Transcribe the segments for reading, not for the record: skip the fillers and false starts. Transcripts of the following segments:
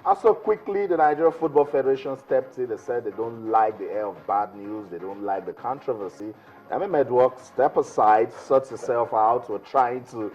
Also, quickly, the Nigeria Football Federation stepped in. They said they don't like the air of bad news. They don't like the controversy. Emem Eduok, step aside, sort yourself out. We're trying to,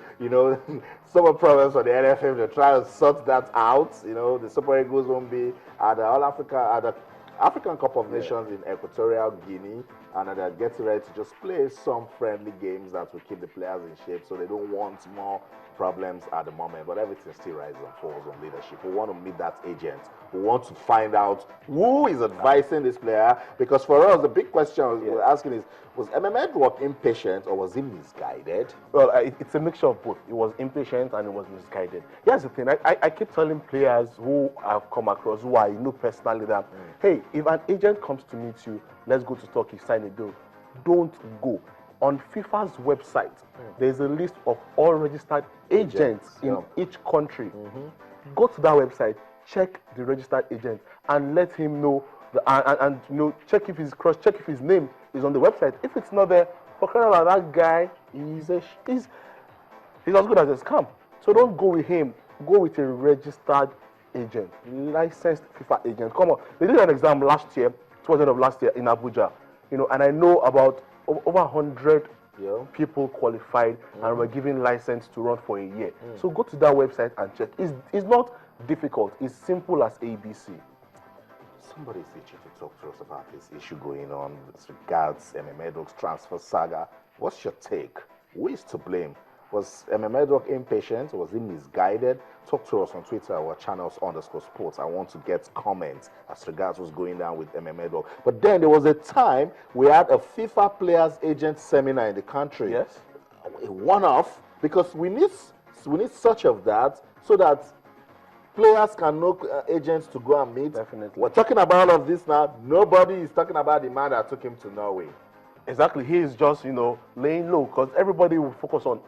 some problems for the NFF. They're trying to sort that out. The Super Eagles won't be at the African Cup of Nations in Equatorial Guinea, and they're getting ready to just play some friendly games that will keep the players in shape, so they don't want more problems at the moment. But everything still rises and falls on leadership. We want to meet that agent. We want to find out who is advising this player, because for us, the big question we're asking is, was Emem Eduok impatient or was he misguided? Well, it's a mixture of both. It was impatient and it was misguided. Here's the thing. I keep telling players who I've come across, who I know personally, that, hey, if an agent comes to meet you, let's go to talk, you sign a deal. Don't go. On FIFA's website, there's a list of all registered agents in each country. Go to that website, check the registered agent, and let him know, check if his check if his name is on the website. If it's not there, for crying out loud, that guy he's as good as a scam. So don't go with him. Go with a registered agent, licensed FIFA agent. Come on, they did an exam last year, towards the end of last year in Abuja, and I know about over 100 people qualified and were given license to run for a year. So go to that website and check. It's not difficult. It's simple as ABC. Somebody's itching to talk to us about this issue going on with regards Emem Eduok's transfer saga. What's your take? Who is to blame? Was Emem Eduok impatient? Was he misguided? Talk to us on Twitter or channels_sports. I want to get comments as regards what's going down with Emem Eduok. But then there was a time we had a FIFA players agent seminar in the country. Yes. A one-off, because we need such of that so that players can know agents to go and meet. Definitely. We're talking about all of this now. Nobody is talking about the man that took him to Norway. Exactly, he is just, laying low, because everybody will focus on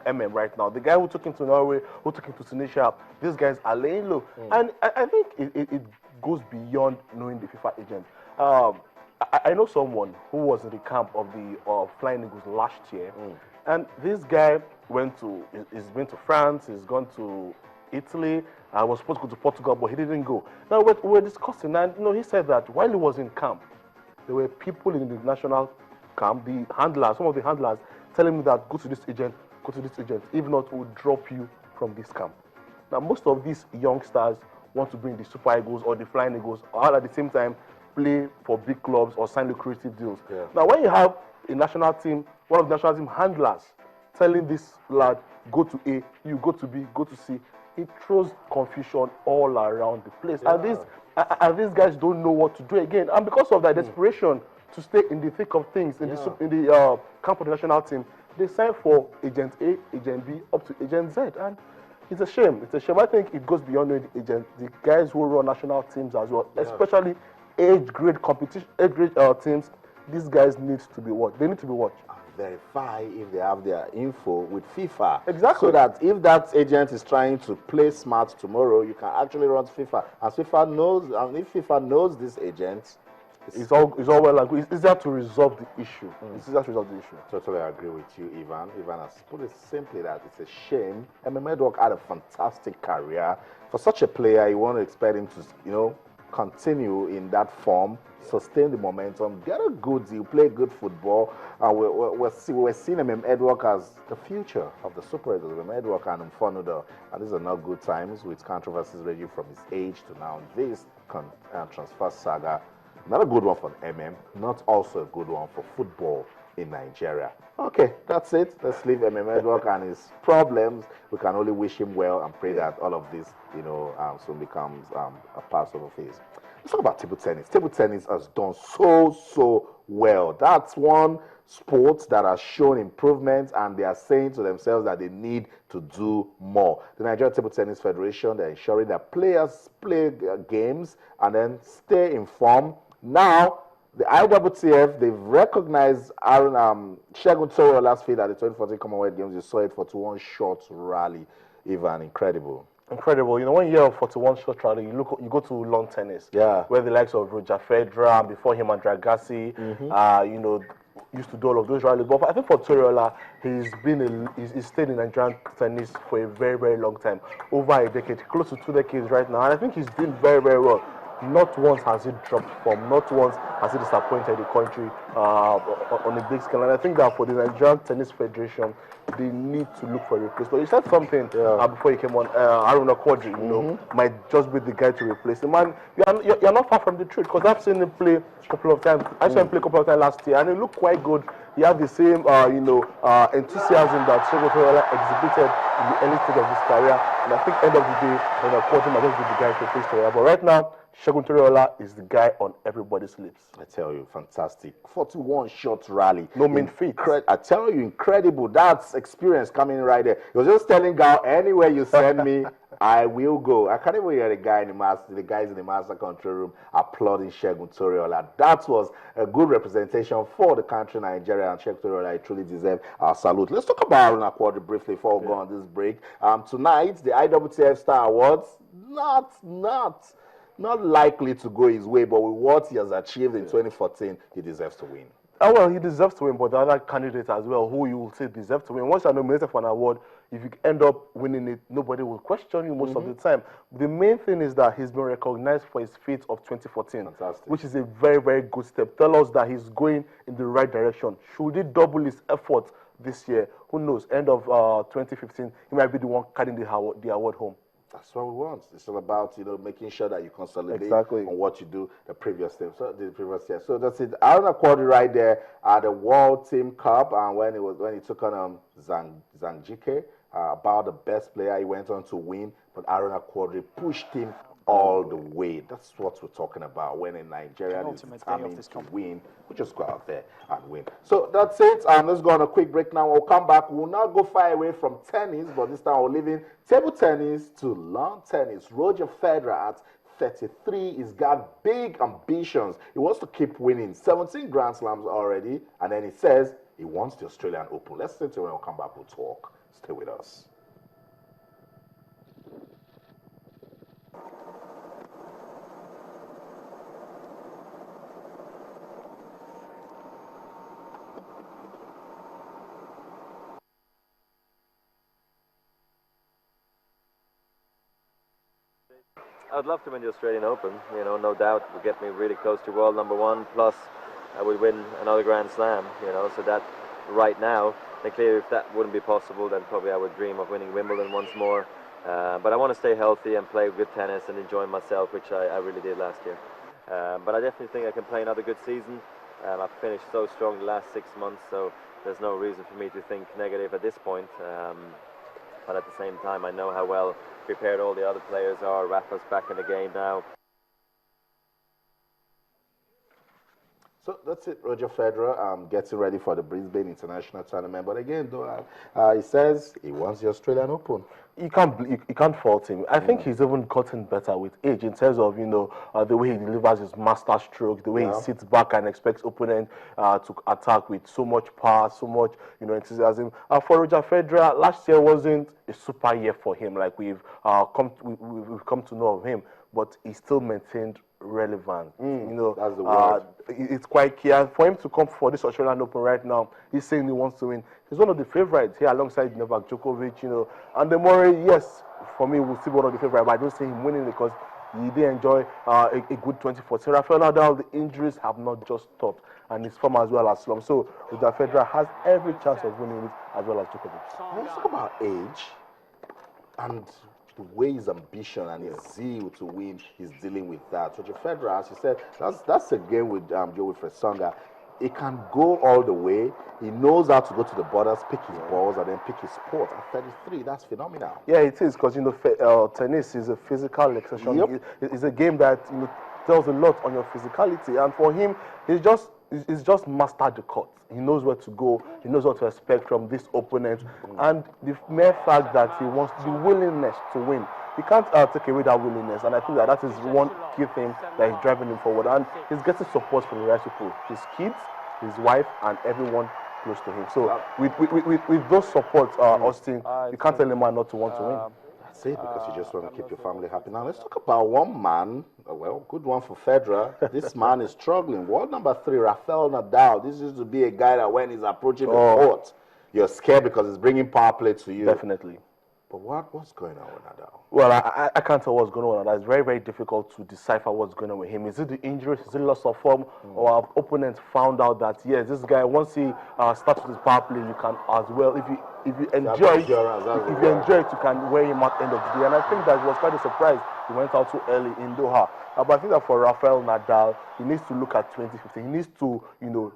Emem right now. The guy who took him to Norway, who took him to Tunisia, these guys are laying low. And I think it goes beyond knowing the FIFA agent. I know someone who was in the camp of the Flying Eagles last year, and this guy he's been to France, he's gone to Italy, I was supposed to go to Portugal, but he didn't go. Now, we were discussing, and he said that while he was in camp, there were people in the national camp, some of the handlers, telling me that go to this agent. If not, we'll drop you from this camp. Now, most of these youngsters want to bring the Super Eagles or the Flying Eagles, all at the same time play for big clubs or sign lucrative deals. Now, when you have a national team, one of the national team handlers telling this lad, go to A, you go to B, go to C, it throws confusion all around the place. And these guys don't know what to do again. And because of that desperation to stay in the thick of things, in the camp of the national team, they sign for Agent A, Agent B, up to Agent Z. And it's a shame. It's a shame. I think it goes beyond the agent. The guys who run national teams as well, especially age-grade competition, age-grade teams, these guys need to be watched. They need to be watched. Verify if they have their info with FIFA. Exactly. So that if that agent is trying to play smart tomorrow, you can actually run to FIFA. As FIFA knows, and if FIFA knows this agent, it's all well and good. It's easier to resolve the issue. It's easier to resolve the issue. Totally agree with you, Ivan. Ivan has put it simply that it's a shame. Emem Eduok had a fantastic career. For such a player, you want to expect him to, continue in that form, sustain the momentum, get a good deal, play good football. We're seeing Emem Eduok as the future of the Super Eagles. Emem Eduok and Mfonudo, and these are not good times with controversies ranging from his age to now. This transfer saga, not a good one for Emem, not also a good one for football in Nigeria. Okay, that's it. Let's leave Emem Eduok and his problems. We can only wish him well and pray that all of this, soon becomes a pass over phase. Let's talk about table tennis. Table tennis has done so well. That's one sport that has shown improvement, and they are saying to themselves that they need to do more. The Nigeria Table Tennis Federation, they're ensuring that players play games and then stay informed. Now, the IWTF, they've recognized Segun Toro last feed at the 2014 Commonwealth Games. You saw it, 41 shot rally. Even incredible. Incredible. When you hear 41 shot rally, you go to lawn tennis. Yeah. Where the likes of Roger Federer, before him, Andre Agassi, used to do all of those rallies. But I think for Toriola, he's stayed in Nigerian tennis for a very, very long time, over a decade, close to 2 decades right now. And I think he's doing very, very well. Not once has he dropped form. Not once has he disappointed the country on a big scale. And I think that for the Nigerian Tennis Federation, they need to look for a replacement. You said something before you came on. Aruna Quadri, you know, might just be the guy to replace him. And you're not far from the truth, because I've seen him play a couple of times. I saw him play a couple of times last year, and he looked quite good. He had the same, enthusiasm that Segun Toriola exhibited in the early stage of his career. And I think end of the day, Quadri might just be the guy to replace Toriola. But right now, Segun Toriola is the guy on everybody's lips. I tell you, fantastic. 41-shot rally. No mean feat. I tell you, incredible. That's experience coming right there. He was just telling Gal, anywhere you send me, I will go. I can't even hear the guys in the master control room applauding Segun Toriola. That was a good representation for the country, Nigeria, and Segun Toriola truly deserve our salute. Let's talk about Aruna Quadri briefly before we go on this break. Tonight, the IWTF Star Awards, not likely to go his way, but with what he has achieved in 2014, he deserves to win. Oh, well, he deserves to win, but the other candidates as well, who you will say deserve to win. Once you're nominated for an award, if you end up winning it, nobody will question you most of the time. The main thing is that he's been recognized for his feat of 2014, which is a very, very good step. Tell us that he's going in the right direction. Should he double his effort this year? Who knows? End of 2015, he might be the one carrying the award home. That's what we want. It's all about, making sure that you consolidate on what you do the previous year. So that's it. Aruna Quadri right there at the World Team Cup, and when he took on Zanjike, about the best player he went on to win, but Aruna Quadri pushed him all the way. That's what we're talking about. When a Nigerian is determined to win, we just go out there and win. So that's it. Let's go on a quick break now. We'll come back. We'll not go far away from tennis, but this time we're leaving table tennis to lawn tennis. Roger Federer at 33 has got big ambitions. He wants to keep winning 17 Grand Slams already, and then he says he wants the Australian Open. Let's listen to when we come back. We'll talk. Stay with us. I'd love to win the Australian Open, no doubt. It would get me really close to world #1, plus I would win another Grand Slam, so that right now, and clearly if that wouldn't be possible, then probably I would dream of winning Wimbledon once more. But I want to stay healthy and play good tennis and enjoy myself, which I really did last year. But I definitely think I can play another good season. I've finished so strong the last 6 months, so there's no reason for me to think negative at this point. But at the same time, I know how well prepared all the other players are. Rafa's back in the game now. So that's it, Roger Federer getting ready for the Brisbane International Tournament. But again, though, he says he wants the Australian Open. You can't fault him. I think he's even gotten better with age in terms of the way he delivers his master stroke, the way he sits back and expects opponent to attack with so much power, so much enthusiasm. For Roger Federer, last year wasn't a super year for him, like we've come to know of him, but he still maintained relevant. That's the word. It's quite clear for him to come for this Australian Open right now. He's saying he wants to win. He's one of the favorites here alongside Novak Djokovic, and the Murray, yes, for me, will still be one of the favorites, but I don't see him winning because he did enjoy a good 2014. Rafael Nadal, the injuries have not just stopped, and his form as well as slump. So Roger Federer has every chance of winning it as well as Djokovic. Let's talk about age and the way his ambition and his zeal to win, he's dealing with that. Roger Federer, as you said, that's a game with Wilfred Tsonga. He can go all the way. He knows how to go to the borders, pick his balls, and then pick his sport. At 33, that's phenomenal. Yeah, it is, because tennis is a physical exertion. Yep. It's a game that tells a lot on your physicality, and for him, he's just mastered the court. He knows where to go. He knows what to expect from this opponent, and the mere fact that he wants the willingness to win, he can't take away that willingness. And I think that is one key thing that is driving him forward. And he's getting support from the right people, his kids, his wife, and everyone close to him. So with those supports, Austin, you can't tell a man not to want to win. That's it, because you just want to keep your family happy. Now let's talk about one man well, good one for Federer. This man is struggling. World number 3, Rafael Nadal. This used to be a guy that when he's approaching the court, you're scared because he's bringing power play to you. Definitely. But what's going on with Nadal? Well, I can't tell what's going on with Nadal. It's very, very difficult to decipher what's going on with him. Is it the injuries? Is it loss of form? Or our opponents found out that, yes, this guy, once he starts with his power play, you can as well, if you enjoy it, you can wear him at the end of the day. And I think that it was quite a surprise. He went out too early in Doha. But I think that for Rafael Nadal, he needs to look at 2015. He needs to,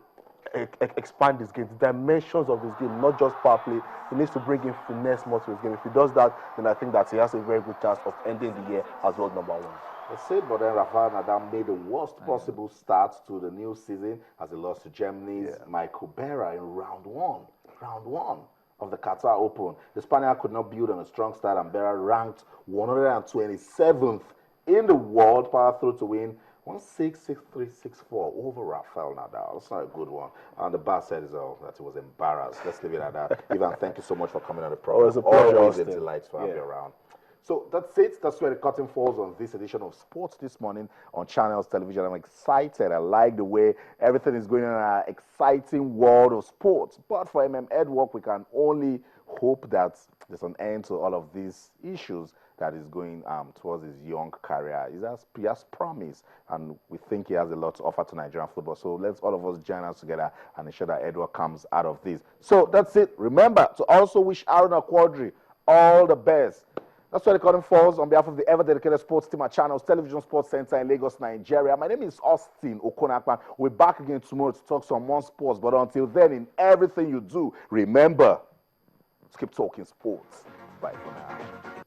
expand his game, the dimensions of his game, not just power play. He needs to bring in finesse more to his game. If he does that, then I think that he has a very good chance of ending the year as world number 1. They said, but then Rafael Nadal made the worst possible start to the new season as he lost to Germany's Michael Berra in round one of the Qatar Open. The Spaniard could not build on a strong start, and Berra ranked 127th in the world, power through to win 1-6, 6-3, 6-4 over Rafael Nadal. That's not a good one. And the bar said that he was embarrassed. Let's leave it at that. Ivan, thank you so much for coming on the program. It's a pleasure. Always a delight to have you around. So that's it. That's where the curtain falls on this edition of Sports This Morning on Channels Television. I'm excited. I like the way everything is going on in our exciting world of sports. But for Eduok, we can only hope that there's an end to all of these issues that is going towards his young career. He has promise, and we think he has a lot to offer to Nigerian football. So let's all of us join us together and ensure that Eduok comes out of this. So that's it. Remember to also wish Aaron Aquadri all the best. That's why the curtain falls on behalf of the ever-dedicated sports team at Channels Television Sports Center in Lagos, Nigeria. My name is Austin Okonakpan. We're back again tomorrow to talk some more sports. But until then, in everything you do, remember, let's keep talking sports. Bye for now.